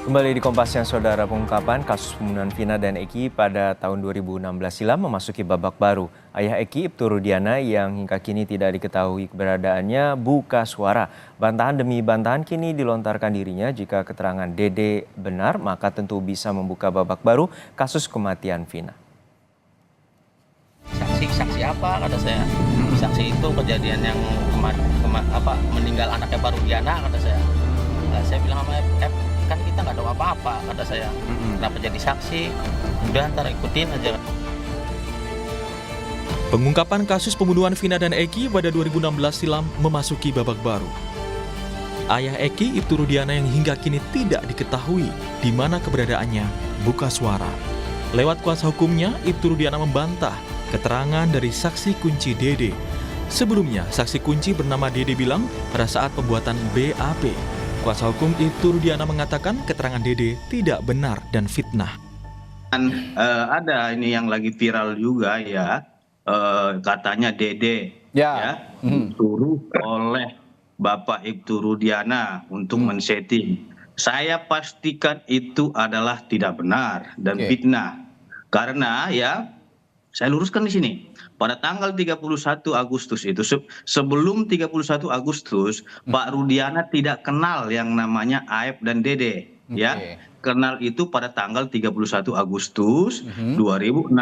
Kembali di Kompas Siang Saudara, pengungkapan kasus pembunuhan Vina dan Eki pada tahun 2016 silam memasuki babak baru. Ayah Eki, Ibtu Rudiana, yang hingga kini tidak diketahui keberadaannya, buka suara. Bantahan demi bantahan kini dilontarkan dirinya. Jika keterangan Dede benar, maka tentu bisa membuka babak baru kasus kematian Vina. Saksi apa kata saya? Saksi itu kejadian yang meninggal anaknya Pak Rudiana kata saya. Nah, saya bilang sama F, kan kita nggak tahu apa-apa kata saya. Kenapa jadi saksi? Udah ntar ikutin aja. Pengungkapan kasus pembunuhan Vina dan Eki pada 2016 silam memasuki babak baru. Ayah Eki, Ibtu Rudiana, yang hingga kini tidak diketahui di mana keberadaannya, buka suara. Lewat kuasa hukumnya, Ibtu Rudiana membantah keterangan dari saksi kunci Dede. Sebelumnya, saksi kunci bernama Dede bilang pada saat pembuatan BAP, kuasa hukum Ibtu Rudiana mengatakan keterangan Dede tidak benar dan fitnah. Ada ini yang lagi viral juga ya, katanya Dede disuruh oleh Bapak Ibtu Rudiana untuk men-setting. Saya pastikan itu adalah tidak benar dan fitnah. Karena ya, saya luruskan di sini. Pada tanggal 31 Agustus itu, sebelum 31 Agustus, Pak Rudiana tidak kenal yang namanya Aep dan Dede. Ya, kenal itu pada tanggal 31 Agustus 2016,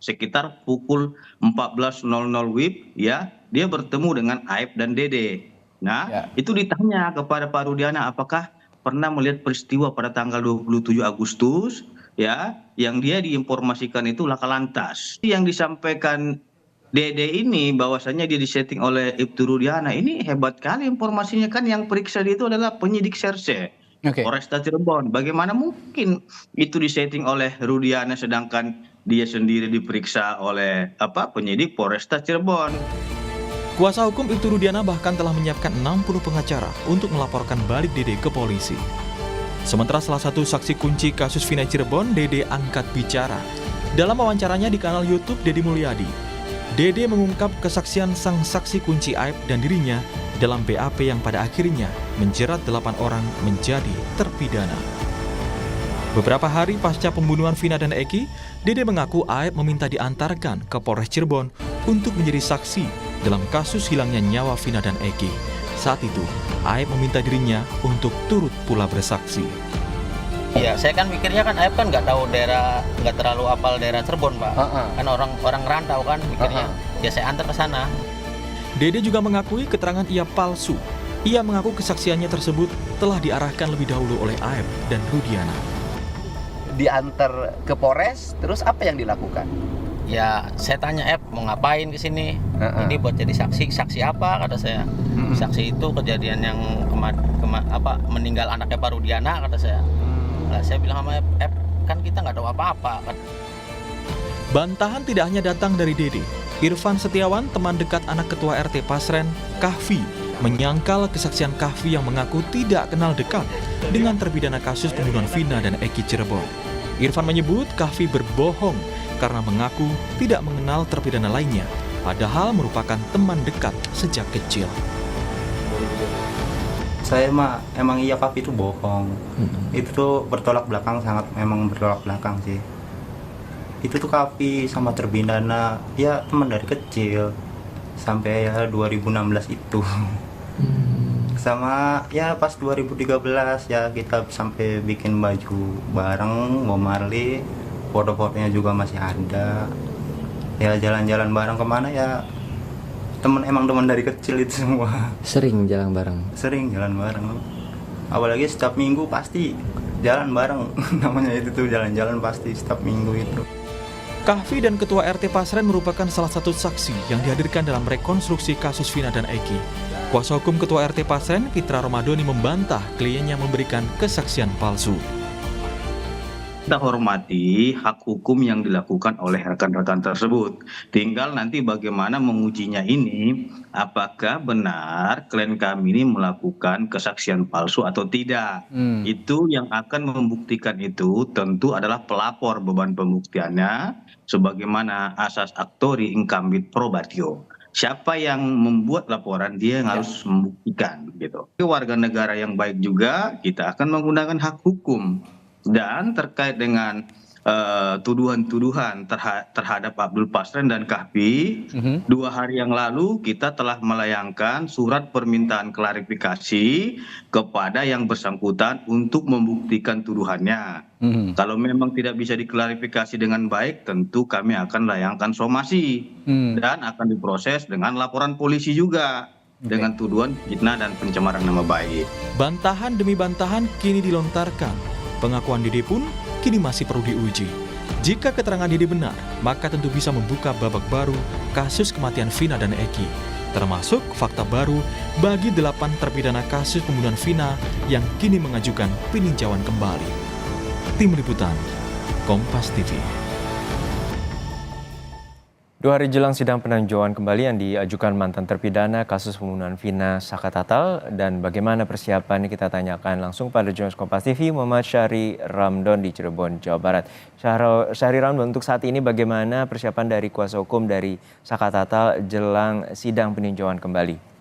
sekitar pukul 14.00 WIB, ya, dia bertemu dengan Aep dan Dede. Nah, itu ditanya kepada Pak Rudiana, apakah pernah melihat peristiwa pada tanggal 27 Agustus, ya, yang dia diinformasikan itu laka lantas. Yang disampaikan Dede ini bahwasannya dia disetting oleh Ibtu Rudiana, ini hebat kali informasinya, kan yang periksa dia itu adalah penyidik Serse Polresta Cirebon. Bagaimana mungkin itu disetting oleh Rudiana sedangkan dia sendiri diperiksa oleh penyidik Polresta Cirebon. Kuasa hukum Ibtu Rudiana bahkan telah menyiapkan 60 pengacara untuk melaporkan balik Dede ke polisi. Sementara salah satu saksi kunci kasus Vina Cirebon, Dede, angkat bicara. Dalam wawancaranya di kanal YouTube Deddy Mulyadi, Dede mengungkap kesaksian sang saksi kunci Aep dan dirinya dalam BAP yang pada akhirnya menjerat 8 orang menjadi terpidana. Beberapa hari pasca pembunuhan Vina dan Eki, Dede mengaku Aep meminta diantarkan ke Polres Cirebon untuk menjadi saksi dalam kasus hilangnya nyawa Vina dan Eki. Saat itu, Aep meminta dirinya untuk turut pula bersaksi. Ya, saya kan mikirnya kan Aep kan nggak tahu daerah, nggak terlalu apal daerah Cirebon, Pak. Kan orang rantau kan mikirnya. Ya saya antar ke sana. Dede juga mengakui keterangan ia palsu. Ia mengaku kesaksiannya tersebut telah diarahkan lebih dahulu oleh Aep dan Rudiana. Diantar ke Polres, terus apa yang dilakukan? Ya, saya tanya mau ngapain ke sini? Ini buat jadi saksi apa kata saya. Saksi itu kejadian yang meninggal anaknya Pak Rudiana kata saya. Nah, saya bilang sama kan kita nggak tahu apa-apa. Bantahan tidak hanya datang dari Dede. Irfan Setiawan, teman dekat anak ketua RT Pasren, Kahfi, menyangkal kesaksian Kahfi yang mengaku tidak kenal dekat dengan terpidana kasus pembunuhan Vina dan Eki Cirebon. Irfan menyebut Kahfi berbohong karena mengaku tidak mengenal terpidana lainnya, padahal merupakan teman dekat sejak kecil. Saya emang iya Kahfi itu bohong. Itu tuh bertolak belakang, sangat memang bertolak belakang sih. Itu tuh Kahfi sama terpidana ya teman dari kecil sampai ya 2016 itu. Sama ya pas 2013 ya kita sampai bikin baju bareng, Bob Marley, foto-fotonya juga masih ada. Ya jalan-jalan bareng kemana ya, emang teman dari kecil itu semua. Sering jalan bareng? Sering jalan bareng, apalagi setiap minggu pasti jalan bareng. Namanya itu tuh jalan-jalan pasti setiap minggu itu. Kahfi dan Ketua RT Pasren merupakan salah satu saksi yang dihadirkan dalam rekonstruksi kasus Vina dan Eki. Kuasa hukum Ketua RT Pasren, Fitra Romadoni, membantah kliennya memberikan kesaksian palsu. Kita hormati hak hukum yang dilakukan oleh rekan-rekan tersebut. Tinggal nanti bagaimana mengujinya ini, apakah benar klien kami ini melakukan kesaksian palsu atau tidak. Itu yang akan membuktikan itu tentu adalah pelapor, beban pembuktiannya sebagaimana asas actori incambit probatio. siapa yang membuat laporan dia yang harus membuktikan gitu. Warga negara yang baik juga kita akan menggunakan hak hukum. Dan terkait dengan tuduhan-tuduhan terhadap Abdul Pasren dan Kahfi, 2 hari yang lalu kita telah melayangkan surat permintaan klarifikasi kepada yang bersangkutan untuk membuktikan tuduhannya. Kalau memang tidak bisa diklarifikasi dengan baik, tentu kami akan layangkan somasi dan akan diproses dengan laporan polisi juga dengan tuduhan fitnah dan pencemaran nama baik. Bantahan demi bantahan kini dilontarkan. Pengakuan Dede pun kini masih perlu diuji. Jika keterangan Dede benar, maka tentu bisa membuka babak baru kasus kematian Vina dan Eki. Termasuk fakta baru bagi 8 terpidana kasus pembunuhan Vina yang kini mengajukan peninjauan kembali. Tim Liputan, Kompas TV. 2 hari jelang sidang peninjauan kembali yang diajukan mantan terpidana kasus pembunuhan Vina Sakatatal dan bagaimana persiapannya kita tanyakan langsung pada jurnalis Kompas TV Muhammad Syahri Ramdon di Cirebon, Jawa Barat. Syahri Ramdon, untuk saat ini bagaimana persiapan dari kuasa hukum dari Sakatatal jelang sidang peninjauan kembali?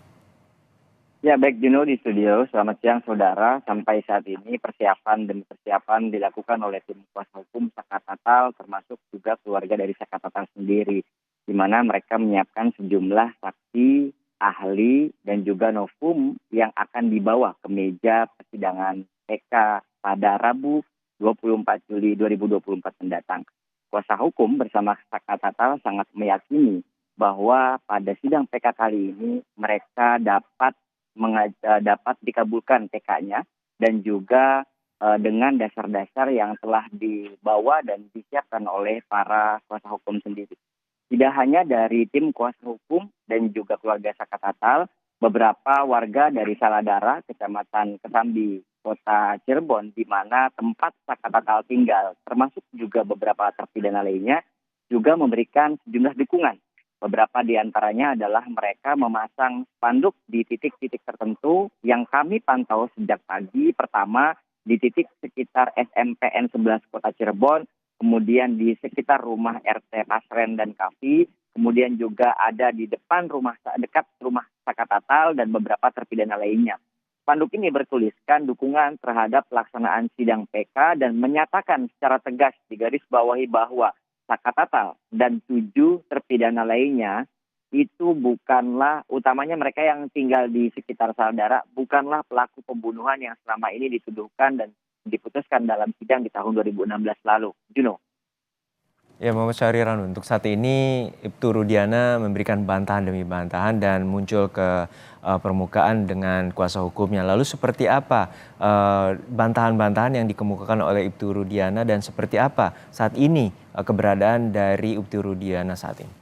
Ya, baik Juno di studio. Selamat siang saudara. Sampai saat ini persiapan demi persiapan dilakukan oleh tim kuasa hukum Sakatatal termasuk juga keluarga dari Sakatatal sendiri, di mana mereka menyiapkan sejumlah saksi, ahli, dan juga novum yang akan dibawa ke meja persidangan PK pada Rabu 24 Juli 2024 mendatang. Kuasa hukum bersama Sakatatal sangat meyakini bahwa pada sidang PK kali ini mereka dapat dikabulkan PK-nya dan juga dengan dasar-dasar yang telah dibawa dan disiapkan oleh para kuasa hukum sendiri. Tidak hanya dari tim kuasa hukum dan juga keluarga Sakatatal, beberapa warga dari Saladara, Kecamatan Kesambi, Kota Cirebon, di mana tempat Sakatatal tinggal, termasuk juga beberapa terpidana lainnya, juga memberikan sejumlah dukungan. Beberapa di antaranya adalah mereka memasang spanduk di titik-titik tertentu yang kami pantau sejak pagi. Pertama, di titik sekitar SMPN 11 Kota Cirebon, kemudian di sekitar rumah RT Pasren dan Kahfi, kemudian juga ada di dekat rumah Sakatatal dan beberapa terpidana lainnya. Spanduk ini bertuliskan dukungan terhadap pelaksanaan sidang PK dan menyatakan secara tegas di garis bawahi bahwa Sakatatal dan 7 terpidana lainnya itu bukanlah, utamanya mereka yang tinggal di sekitar Saladara, bukanlah pelaku pembunuhan yang selama ini dituduhkan dan diputuskan dalam sidang di tahun 2016 lalu. Juno. Ya, Muhammad Syahri Ramdon, untuk saat ini Ibtu Rudiana memberikan bantahan demi bantahan dan muncul ke permukaan dengan kuasa hukumnya. Lalu seperti apa bantahan-bantahan yang dikemukakan oleh Ibtu Rudiana dan seperti apa saat ini keberadaan dari Ibtu Rudiana saat ini?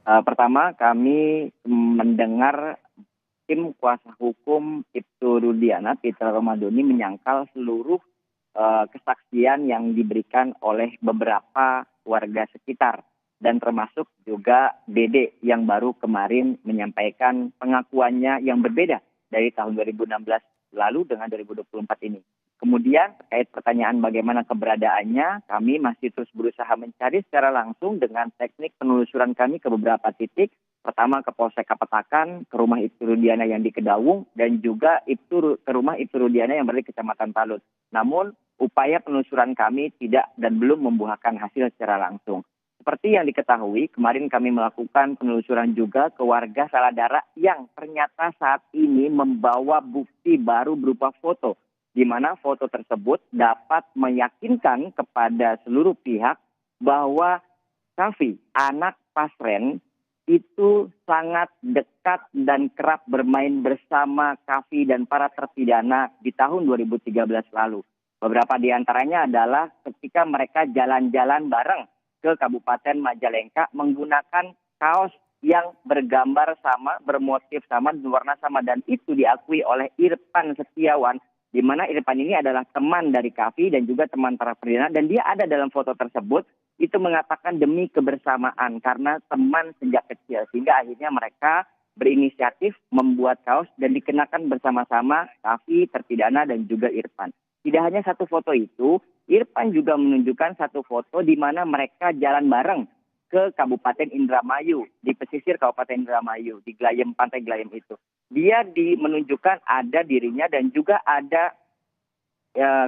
Pertama, kami mendengar tim kuasa hukum Ibtu Rudiana, Pitra Romadoni, menyangkal seluruh kesaksian yang diberikan oleh beberapa warga sekitar dan termasuk juga Dede yang baru kemarin menyampaikan pengakuannya yang berbeda dari tahun 2016 lalu dengan 2024 ini. Kemudian terkait pertanyaan bagaimana keberadaannya, kami masih terus berusaha mencari secara langsung dengan teknik penelusuran kami ke beberapa titik. Pertama ke Polsek Kapetakan, ke rumah Ibtu Rudiana yang di Kedawung, dan juga ke rumah Ibtu Rudiana yang berada di Kecamatan Talut. Namun upaya penelusuran kami tidak dan belum membuahkan hasil secara langsung. Seperti yang diketahui, kemarin kami melakukan penelusuran juga ke warga Saladara yang ternyata saat ini membawa bukti baru berupa foto, di mana foto tersebut dapat meyakinkan kepada seluruh pihak bahwa Kahfi, anak Pasren, itu sangat dekat dan kerap bermain bersama Kahfi dan para terpidana di tahun 2013 lalu. Beberapa di antaranya adalah ketika mereka jalan-jalan bareng ke Kabupaten Majalengka menggunakan kaos yang bergambar sama, bermotif sama, berwarna sama, dan itu diakui oleh Irfan Setiawan, di mana Irfan ini adalah teman dari Kahfi dan juga teman para terpidana, dan dia ada dalam foto tersebut. Itu mengatakan demi kebersamaan karena teman sejak kecil, sehingga akhirnya mereka berinisiatif membuat kaos dan dikenakan bersama-sama Kahfi, terpidana, dan juga Irfan. Tidak hanya satu foto itu, Irfan juga menunjukkan satu foto di mana mereka jalan bareng ke Kabupaten Indramayu, di pesisir Kabupaten Indramayu, di Glayem, Pantai Glayem itu. Dia menunjukkan ada dirinya dan juga ada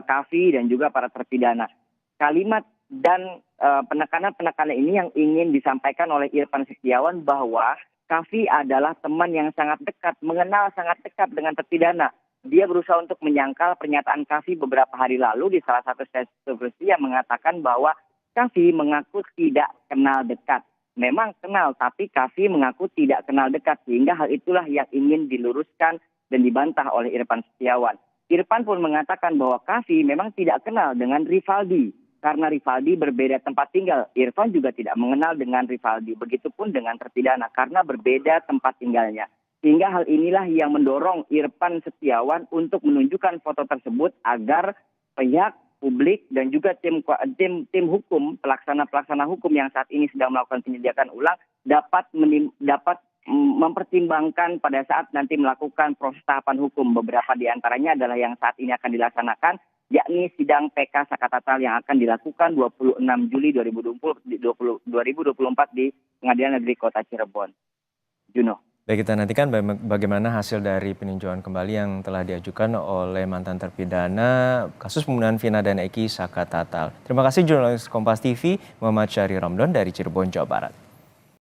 Kavi dan juga para terpidana. Kalimat dan penekanan-penekanan ini yang ingin disampaikan oleh Irfan Setiawan bahwa Kavi adalah teman yang sangat dekat, mengenal sangat dekat dengan terpidana. Dia berusaha untuk menyangkal pernyataan Kavi beberapa hari lalu di salah satu stasiun televisi yang mengatakan bahwa Kavi mengaku tidak kenal dekat. Memang kenal, tapi Kavi mengaku tidak kenal dekat. Sehingga hal itulah yang ingin diluruskan dan dibantah oleh Irfan Setiawan. Irfan pun mengatakan bahwa Kavi memang tidak kenal dengan Rivaldi. Karena Rivaldi berbeda tempat tinggal. Irfan juga tidak mengenal dengan Rivaldi. Begitupun dengan terpidana karena berbeda tempat tinggalnya. Sehingga hal inilah yang mendorong Irfan Setiawan untuk menunjukkan foto tersebut agar pihak publik dan juga tim hukum, pelaksana hukum yang saat ini sedang melakukan penyelidikan ulang dapat mempertimbangkan pada saat nanti melakukan proses tahapan hukum. Beberapa di antaranya adalah yang saat ini akan dilaksanakan, yakni sidang PK Sakatatal yang akan dilakukan 26 Juli 2024 di Pengadilan Negeri Kota Cirebon. Juno. Baik, kita nantikan bagaimana hasil dari peninjauan kembali yang telah diajukan oleh mantan terpidana kasus pembunuhan Vina dan Eki Sakatatal. Terima kasih jurnalis Kompas TV Muhammad Syahri Ramdan dari Cirebon, Jawa Barat.